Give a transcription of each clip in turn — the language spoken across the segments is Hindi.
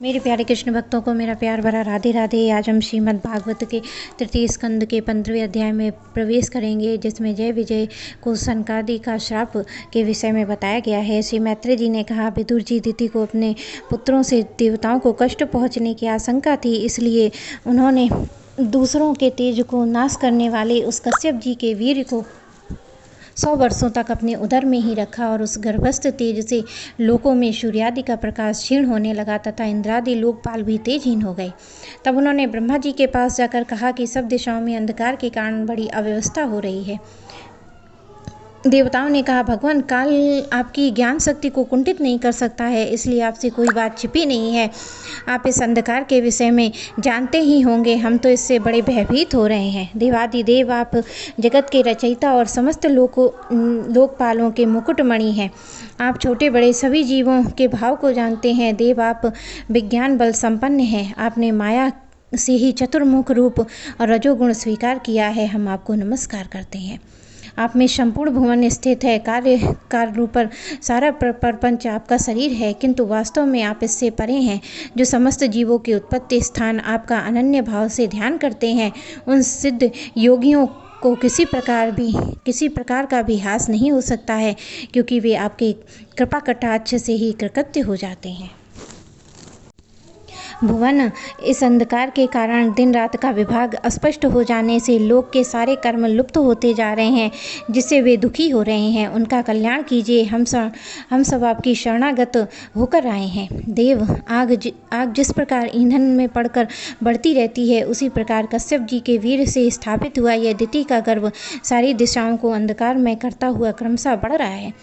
मेरे प्यारे कृष्ण भक्तों को मेरा प्यार भरा राधे राधे। आज हम श्रीमद् भागवत के तृतीय स्कंद के 15वें अध्याय में प्रवेश करेंगे, जिसमें जय विजय को सनकादि का श्राप के विषय में बताया गया है। श्री मैत्रेय जी ने कहा, विदुर जी दिति को अपने पुत्रों से देवताओं को कष्ट पहुँचने की आशंका थी, इसलिए उन्होंने दूसरों के तेज को नाश करने वाले उस कश्यप जी के वीर को 100 वर्षों तक अपने उदर में ही रखा और उस गर्भस्थ तेज से लोकों में सूर्यादि का प्रकाश क्षीण होने लगा तथा इंद्रादि लोकपाल भी तेजहीन हो गए। तब उन्होंने ब्रह्मा जी के पास जाकर कहा कि सब दिशाओं में अंधकार के कारण बड़ी अव्यवस्था हो रही है। देवताओं ने कहा, भगवान, काल आपकी ज्ञान शक्ति को कुंठित नहीं कर सकता है, इसलिए आपसे कोई बात छिपी नहीं है। आप इस अंधकार के विषय में जानते ही होंगे, हम तो इससे बड़े भयभीत हो रहे हैं। देवादिदेव, आप जगत के रचयिता और समस्त लोकपालों के मुकुटमणि हैं। आप छोटे बड़े सभी जीवों के भाव को जानते हैं। देव, आप विज्ञान बल संपन्न हैं। आपने माया से ही चतुर्मुख रूप और रजोगुण स्वीकार किया है। हम आपको नमस्कार करते हैं। आप में संपूर्ण भुवन स्थित है। कार्य रूप पर सारा प्रपंच आपका शरीर है, किंतु वास्तव में आप इससे परे हैं। जो समस्त जीवों के उत्पत्ति स्थान आपका अनन्य भाव से ध्यान करते हैं, उन सिद्ध योगियों को किसी प्रकार का भी हास नहीं हो सकता है, क्योंकि वे आपके कृपा कटाक्ष से ही कृतकृत्य हो जाते हैं। भुवन, इस अंधकार के कारण दिन रात का विभाग अस्पष्ट हो जाने से लोक के सारे कर्म लुप्त होते जा रहे हैं, जिससे वे दुखी हो रहे हैं। उनका कल्याण कीजिए। हम सब आपकी शरणागत होकर आए हैं। देव, आग जिस प्रकार ईंधन में पड़कर बढ़ती रहती है, उसी प्रकार कश्यप जी के वीर से स्थापित हुआ यह दिति का गर्भ सारी दिशाओं को अंधकार में करता हुआ क्रमशः बढ़ रहा है।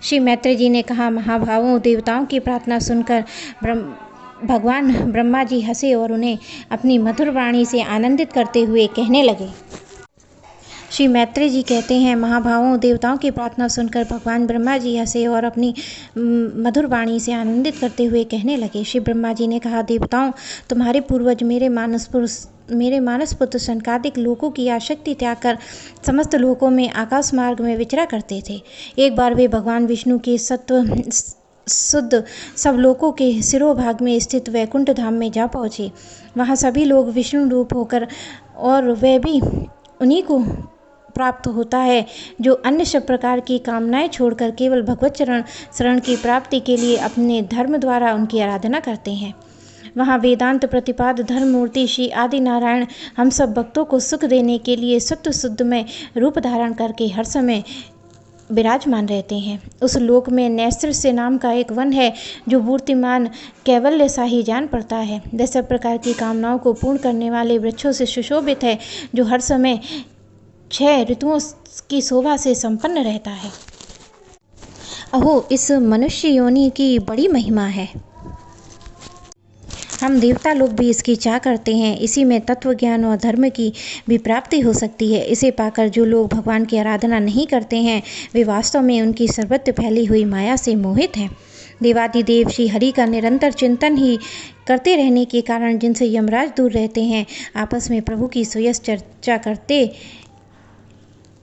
श्री मैत्रेय जी ने कहा, महाभावों, देवताओं की प्रार्थना सुनकर भगवान ब्रह्मा जी हंसे और उन्हें अपनी मधुर वाणी से आनंदित करते हुए कहने लगे। श्री मैत्रेय जी कहते हैं, महाभावों, देवताओं की प्रार्थना सुनकर भगवान ब्रह्मा जी हंसे और अपनी मधुर वाणी से आनंदित करते हुए कहने लगे। श्री ब्रह्मा जी ने कहा, देवताओं, तुम्हारे पूर्वज मेरे मानस पुत्र सनकादिक लोकों की आसक्ति त्याग कर समस्त लोकों में आकाश मार्ग में विचरा करते थे। एक बार वे भगवान विष्णु के शुद्ध सब लोकों के सिरोभाग में स्थित वैकुंठ धाम में जा पहुँचे। वहाँ सभी लोग विष्णु रूप होकर, और वह भी उन्हीं को प्राप्त होता है जो अन्य सब प्रकार की कामनाएं छोड़कर केवल भगवत शरण की प्राप्ति के लिए अपने धर्म द्वारा उनकी आराधना करते हैं। वहाँ वेदांत प्रतिपाद धर्ममूर्ति श्री आदि नारायण हम सब भक्तों को सुख देने के लिए सत्व शुद्ध में रूप धारण करके हर समय विराजमान रहते हैं। उस लोक में नैस्त्र से नाम का एक वन है, जो मूर्तिमान कैवल्य सा ही जान पड़ता है। 10 प्रकार की कामनाओं को पूर्ण करने वाले वृक्षों से सुशोभित है, जो हर समय 6 ऋतुओं की शोभा से संपन्न रहता है। अहो, इस मनुष्य योनि की बड़ी महिमा है। हम देवता लोग भी इसकी चाह करते हैं। इसी में तत्व ज्ञान और धर्म की भी प्राप्ति हो सकती है। इसे पाकर जो लोग भगवान की आराधना नहीं करते हैं, वे वास्तव में उनकी सर्वत्र फैली हुई माया से मोहित हैं। देवादिदेव श्री हरि का निरंतर चिंतन ही करते रहने के कारण जिनसे यमराज दूर रहते हैं, आपस में प्रभु की सुयश चर्चा करते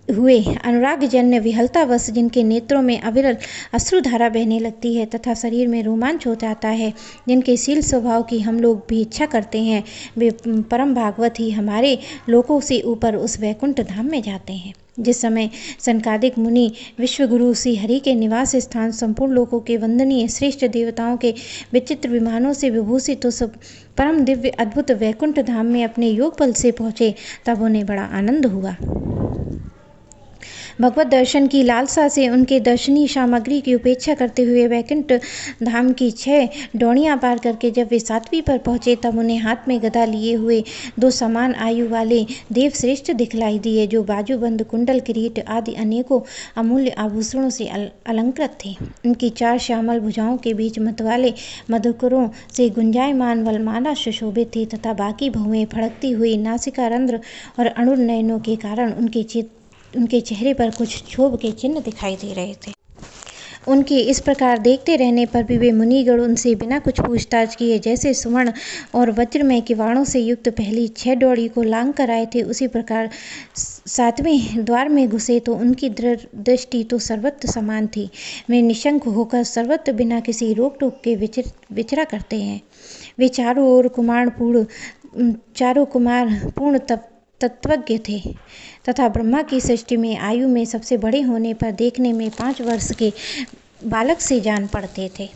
हुए अनुरागजन्य विहलतावश जिनके नेत्रों में अविरल अश्रुधारा बहने लगती है तथा शरीर में रोमांच हो जाता है, जिनके शील स्वभाव की हम लोग भी इच्छा करते हैं, वे परम भागवत ही हमारे लोकों से ऊपर उस वैकुंठ धाम में जाते हैं। जिस समय सनकादिक मुनि विश्वगुरु श्री हरि के निवास स्थान संपूर्ण लोकों के वंदनीय श्रेष्ठ देवताओं के विचित्र विमानों से विभूषित उस परम दिव्य अद्भुत वैकुंठ धाम में अपने योग बल से पहुँचे, तब उन्हें बड़ा आनंद हुआ। भगवत दर्शन की लालसा से उनके दर्शनीय सामग्री की उपेक्षा करते हुए वैकुंठ धाम की 6 डोड़ियां पार करके जब वे 7वीं पर पहुंचे, तब उन्हें हाथ में गदा लिए हुए 2 समान आयु वाले देव श्रेष्ठ दिखलाई दिए, जो बाजूबंद, कुंडल, किरीट आदि अनेकों अमूल्य आभूषणों से अलंकृत थे। उनकी 4 श्यामल भुजाओं के बीच मतवाले मधुकरों से गुंजायमान वलमाला सुशोभित थी तथा बाकी भुवें फड़कती हुई नासिका रंध्र और अणुर नयनों के कारण उनके चेहरे पर कुछ क्षोभ के चिन्ह दिखाई दे रहे थे। उनके इस प्रकार देखते रहने पर भी वे मुनिगण उनसे बिना कुछ पूछताछ किए जैसे सुवर्ण और वज्र में किवाड़ों से युक्त पहली 6 डोरी को लांग कर आए थे, उसी प्रकार 7वें द्वार में घुसे तो उनकी दृष्टि तो सर्वत्र समान थी। वे निशंक होकर सर्वत्र बिना किसी रोक टोक के विचरा करते हैं। वे चारों कुमार पूर्ण तत्वज्ञ थे तथा ब्रह्मा की सृष्टि में आयु में सबसे बड़े होने पर देखने में 5 वर्ष के बालक से जान पड़ते थे।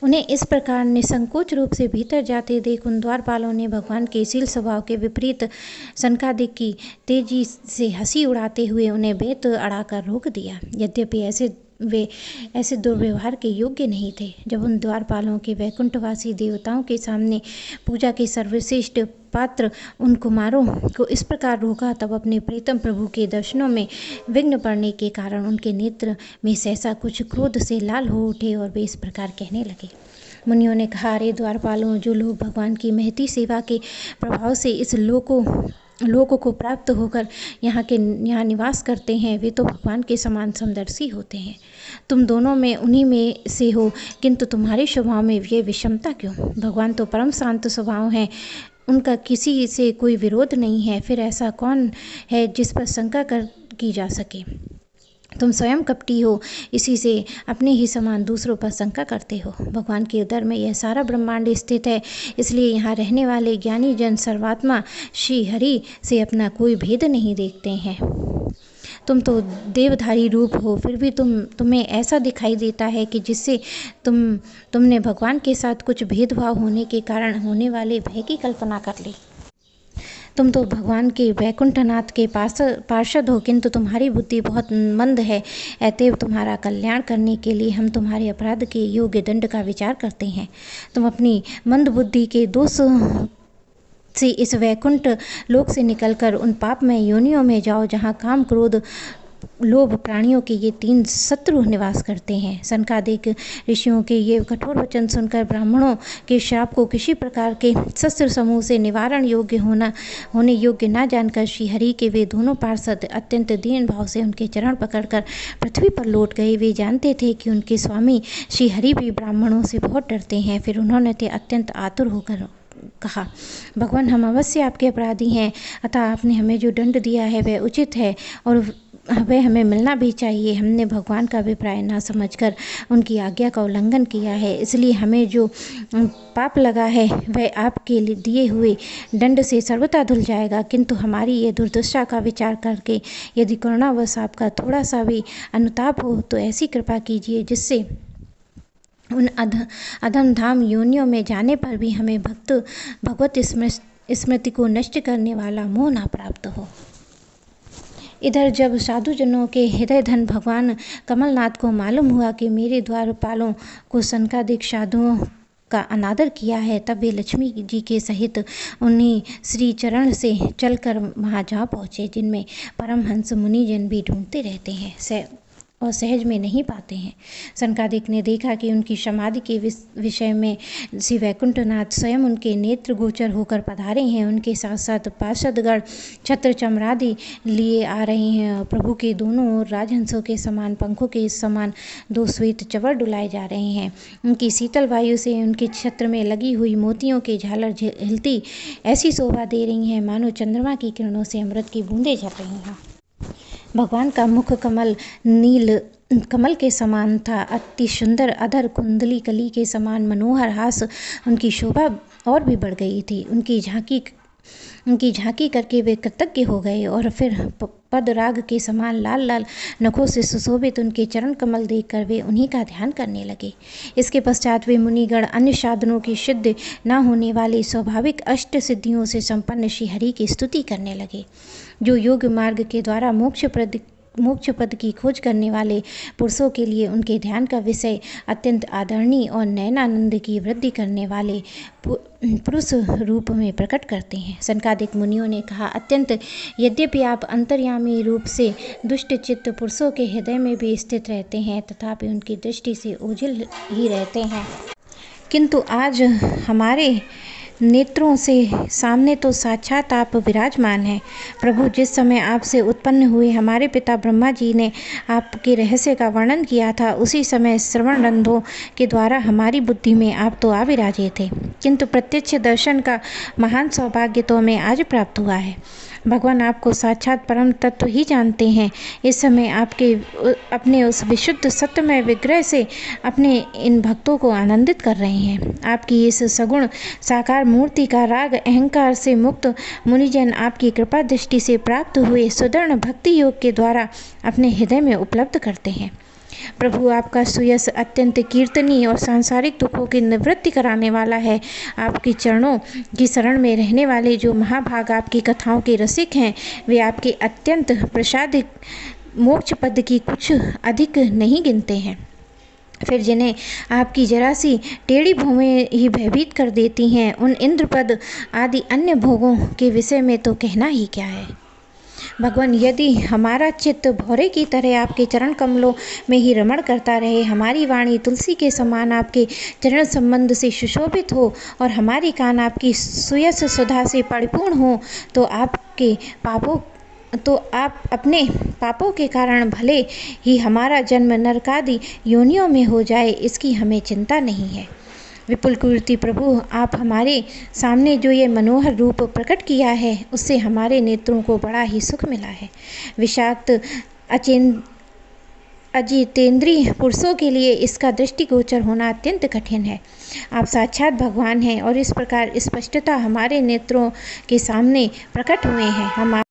उन्हें इस प्रकार निसंकोच रूप से भीतर जाते देख उन द्वारपालों ने भगवान के शील स्वभाव के विपरीत सनकादिक की तेजी से हंसी उड़ाते हुए उन्हें बेत अड़ाकर रोक दिया। यद्यपि वे ऐसे दुर्व्यवहार के योग्य नहीं थे। जब उन द्वारपालों के वैकुंठवासी देवताओं के सामने पूजा के सर्वश्रेष्ठ पात्र उन कुमारों को इस प्रकार रोका, तब अपने प्रीतम प्रभु के दर्शनों में विघ्न पड़ने के कारण उनके नेत्र में सहसा कुछ क्रोध से लाल हो उठे और वे इस प्रकार कहने लगे। मुनियों ने कहा, अरे द्वारपालों, जो लोग भगवान की महती सेवा के प्रभाव से इस लोक को प्राप्त होकर यहाँ निवास करते हैं, वे तो भगवान के समान समदर्शी होते हैं। तुम दोनों में उन्हीं में से हो, किंतु तुम्हारे स्वभाव में ये विषमता क्यों? भगवान तो परम शांत स्वभाव हैं, उनका किसी से कोई विरोध नहीं है। फिर ऐसा कौन है जिस पर शंका की जा सके? तुम स्वयं कपटी हो, इसी से अपने ही समान दूसरों पर शंका करते हो। भगवान के उदर में यह सारा ब्रह्मांड स्थित है, इसलिए यहाँ रहने वाले ज्ञानी जन सर्वात्मा श्री हरि से अपना कोई भेद नहीं देखते हैं। तुम तो देवधारी रूप हो, फिर भी तुम्हें ऐसा दिखाई देता है कि जिससे तुमने भगवान के साथ कुछ भेदभाव होने के कारण होने वाले भय की कल्पना कर ली। तुम तो भगवान के वैकुंठनाथ के पार्षद हो, किंतु तुम्हारी बुद्धि बहुत मंद है। अतएव तुम्हारा कल्याण करने के लिए हम तुम्हारे अपराध के योग्य दंड का विचार करते हैं। तुम अपनी मंद बुद्धि के दोष से इस वैकुंठ लोक से निकलकर उन पापमय योनियों में जाओ, जहाँ काम, क्रोध, लोभ प्राणियों के ये 3 शत्रु निवास करते हैं। सनकादिक ऋषियों के ये कठोर वचन सुनकर ब्राह्मणों के श्राप को किसी प्रकार के शस्त्र समूह से निवारण होने योग्य न जानकर श्री हरि के वे दोनों पार्षद अत्यंत दीन भाव से उनके चरण पकड़कर पृथ्वी पर लौट गए। वे जानते थे कि उनके स्वामी श्री हरि भी ब्राह्मणों से बहुत डरते हैं। फिर उन्होंने अत्यंत आतुर होकर कहा, भगवान, हम अवश्य आपके अपराधी हैं, अतः आपने हमें जो दंड दिया है वह उचित है और वह हमें मिलना भी चाहिए। हमने भगवान का अभिप्राय न समझकर उनकी आज्ञा का उल्लंघन किया है, इसलिए हमें जो पाप लगा है वह आपके लिए दिए हुए दंड से सर्वथा धुल जाएगा। किंतु हमारी ये दुर्दशा का विचार करके यदि करुणावश आपका थोड़ा सा भी अनुताप हो तो ऐसी कृपा कीजिए जिससे उन अधम धाम योनियों में जाने पर भी हमें भगवत स्मृति को नष्ट करने वाला मोह न प्राप्त हो। इधर जब साधुजनों के हृदय धन भगवान कमलनाथ को मालूम हुआ कि मेरे द्वारपालों को सनकादिक साधुओं का अनादर किया है, तब वे लक्ष्मी जी के सहित उन्हीं श्री चरण से चलकर वहाँ जा पहुँचे, जिनमें परमहंस मुनिजन भी ढूंढते रहते हैं और सहज में नहीं पाते हैं। सनकादिक ने देखा कि उनकी समाधि के विषय में श्री वैकुंठनाथ स्वयं उनके नेत्र गोचर होकर पधारे हैं। उनके साथ साथ पार्षदगण छत्र चमरादि लिए आ रहे हैं और प्रभु के दोनों ओर राजहंसों के समान पंखों के समान 2 श्वेत चवर डुलाए जा रहे हैं। उनकी शीतल वायु से उनके छत्र में लगी हुई मोतियों की झालर हिलती ऐसी शोभा दे रही हैं मानो चंद्रमा की किरणों से अमृत की बूंदें झर रही हैं। भगवान का मुख कमल नील कमल के समान था, अति सुंदर अधर कुंडली कली के समान मनोहर हास उनकी शोभा और भी बढ़ गई थी। उनकी झांकी करके वे कृतज्ञ हो गए और फिर पदराग के समान लाल लाल नखों से सुशोभित उनके चरण कमल देखकर वे उन्हीं का ध्यान करने लगे। इसके पश्चात वे मुनिगण अन्य साधनों की सिद्ध न होने वाली स्वाभाविक अष्ट सिद्धियों से संपन्न श्री हरि की स्तुति करने लगे, जो योग मार्ग के द्वारा मोक्ष पद की खोज करने वाले पुरुषों के लिए उनके ध्यान का विषय अत्यंत आदरणीय और नयनानंद की वृद्धि करने वाले पुरुष रूप में प्रकट करते हैं। सनकादिक मुनियों ने कहा, अत्यंत यद्यपि आप अंतर्यामी रूप से दुष्ट चित्त पुरुषों के हृदय में भी स्थित रहते हैं, तथापि उनकी दृष्टि से ओझल ही रहते हैं, किंतु आज हमारे नेत्रों से सामने तो साक्षात आप विराजमान हैं। प्रभु, जिस समय आपसे उत्पन्न हुए हमारे पिता ब्रह्मा जी ने आपके रहस्य का वर्णन किया था, उसी समय श्रवण रंध्रों के द्वारा हमारी बुद्धि में आप तो आ विराजे थे, किंतु प्रत्यक्ष दर्शन का महान सौभाग्य तो हमें आज प्राप्त हुआ है। भगवान आपको साक्षात परम तत्व ही जानते हैं। इस समय आपके अपने उस विशुद्ध सत्यमय विग्रह से अपने इन भक्तों को आनंदित कर रहे हैं। आपकी इस सगुण साकार मूर्ति का राग अहंकार से मुक्त मुनिजन आपकी कृपा दृष्टि से प्राप्त हुए सुदृढ़ भक्ति योग के द्वारा अपने हृदय में उपलब्ध करते हैं। प्रभु आपका सुयश अत्यंत कीर्तनीय और सांसारिक दुखों की निवृत्ति कराने वाला है। आपके चरणों की शरण में रहने वाले जो महाभाग आपकी कथाओं के रसिक हैं, वे आपके अत्यंत प्रसादिक मोक्ष पद की कुछ अधिक नहीं गिनते हैं। फिर जिन्हें आपकी जरा सी टेढ़ी भूमें ही भयभीत कर देती हैं, उन इंद्रपद आदि अन्य भोगों के विषय में तो कहना ही क्या है। भगवान, यदि हमारा चित्त भौरे की तरह आपके चरण कमलों में ही रमण करता रहे, हमारी वाणी तुलसी के समान आपके चरण संबंध से सुशोभित हो और हमारी कान आपकी सुयस सुधा से परिपूर्ण हो, तो आप अपने पापों के कारण भले ही हमारा जन्म नरकादि योनियों में हो जाए, इसकी हमें चिंता नहीं है। विपुल कीर्ति प्रभु, आप हमारे सामने जो ये मनोहर रूप प्रकट किया है, उससे हमारे नेत्रों को बड़ा ही सुख मिला है। विषाक्त अजितेंद्रीय पुरुषों के लिए इसका दृष्टिगोचर होना अत्यंत कठिन है। आप साक्षात भगवान हैं और इस प्रकार स्पष्टता हमारे नेत्रों के सामने प्रकट हुए हैं। हम